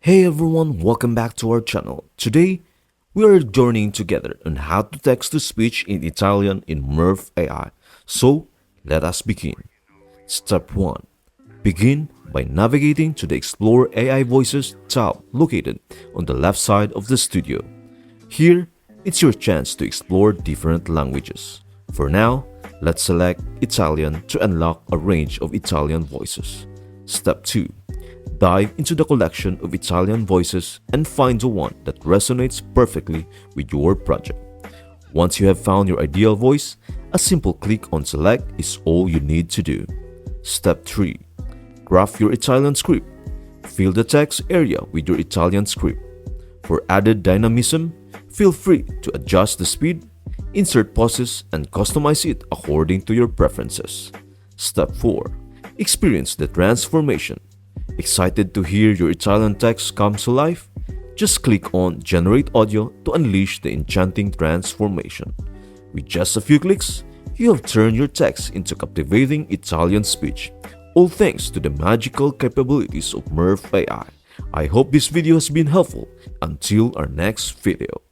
Hey everyone, welcome back to our channel. Today, we are journeying together on how to text to speech in Italian in Murf AI. So, let us begin. Step 1. Begin by navigating to the Explore AI Voices tab located on the left side of the studio. Here, it's your chance to explore different languages. For now, let's select Italian to unlock a range of Italian voices. Step 2. Dive into the collection of Italian voices and find the one that resonates perfectly with your project. Once you have found your ideal voice, a simple click on select is all you need to do. Step 3. Craft your Italian script. Fill the text area with your Italian script. For added dynamism, feel free to adjust the speed, insert pauses, and customize it according to your preferences. Step 4. Experience the transformation. Excited to hear your Italian text come to life? Just click on Generate Audio to unleash the enchanting transformation. With just a few clicks, you have turned your text into captivating Italian speech, all thanks to the magical capabilities of Murf AI. I hope this video has been helpful. Until our next video.